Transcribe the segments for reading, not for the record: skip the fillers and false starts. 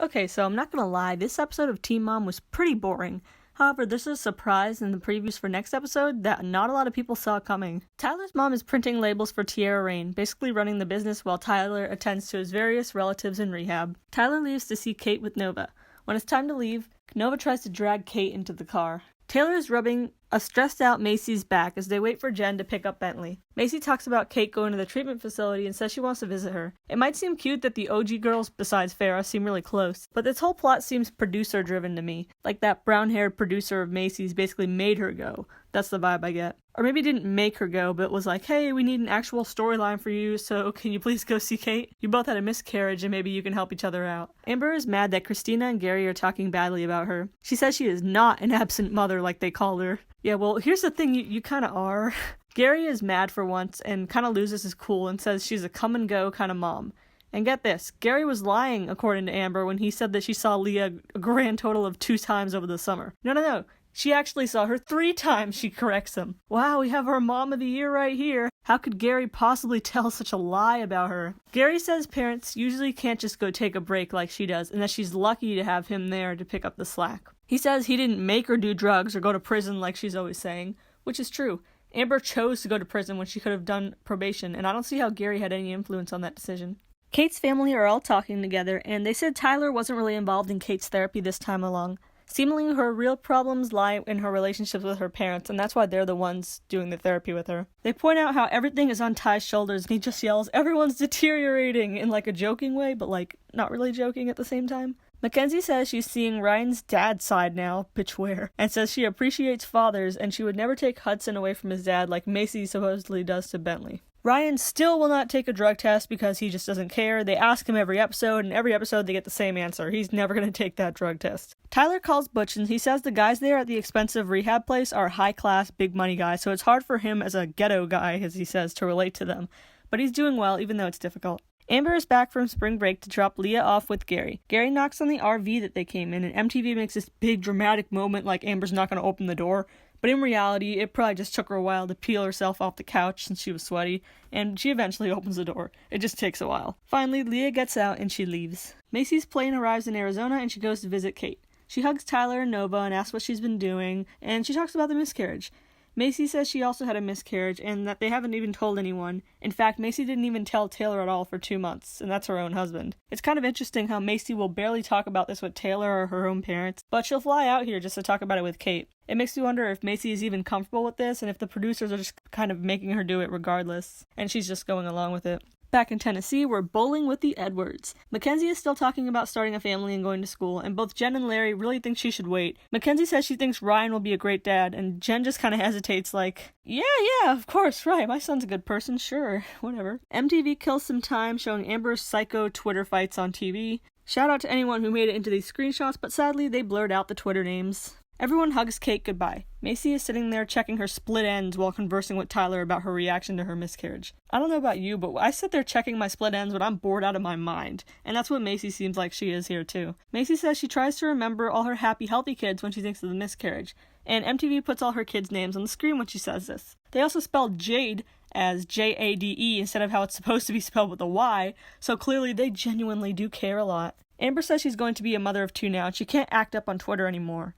Okay, so I'm not gonna lie, this episode of Teen Mom was pretty boring. However, this is a surprise in the previews for next episode that not a lot of people saw coming. Tyler's mom is printing labels for Tiara Rain, basically running the business while Tyler attends to his various relatives in rehab. Tyler leaves to see Kate with Nova. When it's time to leave, Nova tries to drag Kate into the car. Taylor is rubbing a stressed-out Macy's back as they wait for Jen to pick up Bentley. Macy talks about Kate going to the treatment facility and says she wants to visit her. It might seem cute that the OG girls, besides Farrah, seem really close, but this whole plot seems producer-driven to me. Like that brown-haired producer of Macy's basically made her go. That's the vibe I get. Or maybe didn't make her go, but was like, hey, we need an actual storyline for you, so can you please go see Kate? You both had a miscarriage and maybe you can help each other out. Amber is mad that Christina and Gary are talking badly about her. She says she is not an absent mother like they called her. Yeah, well, here's the thing, you kind of are. Gary is mad for once and kind of loses his cool and says she's a come-and-go kind of mom. And get this, Gary was lying, according to Amber, when he said that she saw Leah a grand total of 2 times over the summer. No. She actually saw her 3 times, she corrects him. Wow, we have our mom of the year right here. How could Gary possibly tell such a lie about her? Gary says parents usually can't just go take a break like she does, and that she's lucky to have him there to pick up the slack. He says he didn't make her do drugs or go to prison like she's always saying, which is true. Amber chose to go to prison when she could have done probation, and I don't see how Gary had any influence on that decision. Kate's family are all talking together, and they said Tyler wasn't really involved in Kate's therapy this time along. Seemingly her real problems lie in her relationships with her parents, and that's why they're the ones doing the therapy with her. They point out how everything is on Ty's shoulders, and he just yells, everyone's deteriorating, in like a joking way, but like not really joking at the same time. Mackenzie says she's seeing Ryan's dad's side now, bitchware, and says she appreciates fathers and she would never take Hudson away from his dad like Macy supposedly does to Bentley. Ryan still will not take a drug test because he just doesn't care. They ask him every episode, and every episode they get the same answer. He's never going to take that drug test. Tyler calls Butch and he says the guys there at the expensive rehab place are high-class, big-money guys, so it's hard for him as a ghetto guy, as he says, to relate to them. But he's doing well, even though it's difficult. Amber is back from spring break to drop Leah off with Gary. Gary knocks on the RV that they came in, and MTV makes this big dramatic moment like Amber's not going to open the door. But in reality, it probably just took her a while to peel herself off the couch since she was sweaty, and she eventually opens the door. It just takes a while. Finally, Leah gets out and she leaves. Macy's plane arrives in Arizona and she goes to visit Kate. She hugs Tyler and Nova and asks what she's been doing, and she talks about the miscarriage. Macy says she also had a miscarriage and that they haven't even told anyone. In fact, Macy didn't even tell Taylor at all for 2 months, and that's her own husband. It's kind of interesting how Macy will barely talk about this with Taylor or her own parents, but she'll fly out here just to talk about it with Kate. It makes me wonder if Macy is even comfortable with this and if the producers are just kind of making her do it regardless, and she's just going along with it. Back in Tennessee, we're bowling with the Edwards. Mackenzie is still talking about starting a family and going to school, and both Jen and Larry really think she should wait. Mackenzie says she thinks Ryan will be a great dad, and Jen just kind of hesitates like, yeah, of course, right, my son's a good person, sure, whatever. MTV kills some time showing Amber's psycho Twitter fights on TV. Shout out to anyone who made it into these screenshots, but sadly they blurred out the Twitter names. Everyone hugs Kate goodbye. Macy is sitting there checking her split ends while conversing with Tyler about her reaction to her miscarriage. I don't know about you, but I sit there checking my split ends when I'm bored out of my mind. And that's what Macy seems like she is here too. Macy says she tries to remember all her happy, healthy kids when she thinks of the miscarriage. And MTV puts all her kids' names on the screen when she says this. They also spelled Jade as Jade instead of how it's supposed to be spelled with a Y, so clearly they genuinely do care a lot. Amber says she's going to be a mother of 2 now and she can't act up on Twitter anymore.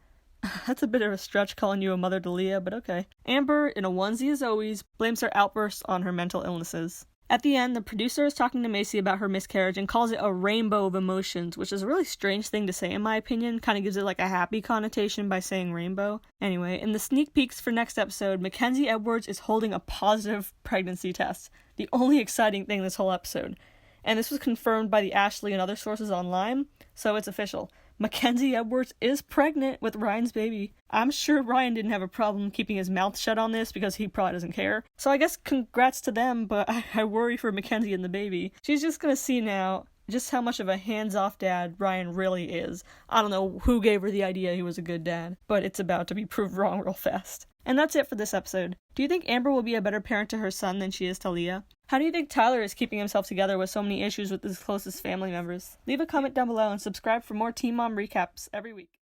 That's a bit of a stretch calling you a mother to Leah, but okay. Amber, in a onesie as always, blames her outbursts on her mental illnesses. At the end, the producer is talking to Macy about her miscarriage and calls it a rainbow of emotions, which is a really strange thing to say in my opinion, kind of gives it like a happy connotation by saying rainbow. Anyway, in the sneak peeks for next episode, Mackenzie Edwards is holding a positive pregnancy test, the only exciting thing this whole episode. And this was confirmed by the Ashley and other sources online, so it's official. Mackenzie Edwards is pregnant with Ryan's baby. I'm sure Ryan didn't have a problem keeping his mouth shut on this because he probably doesn't care. So I guess congrats to them, but I worry for Mackenzie and the baby. She's just gonna see now just how much of a hands-off dad Ryan really is. I don't know who gave her the idea he was a good dad, but it's about to be proved wrong real fast. And that's it for this episode. Do you think Amber will be a better parent to her son than she is to Leah? How do you think Tyler is keeping himself together with so many issues with his closest family members? Leave a comment down below and subscribe for more Teen Mom recaps every week.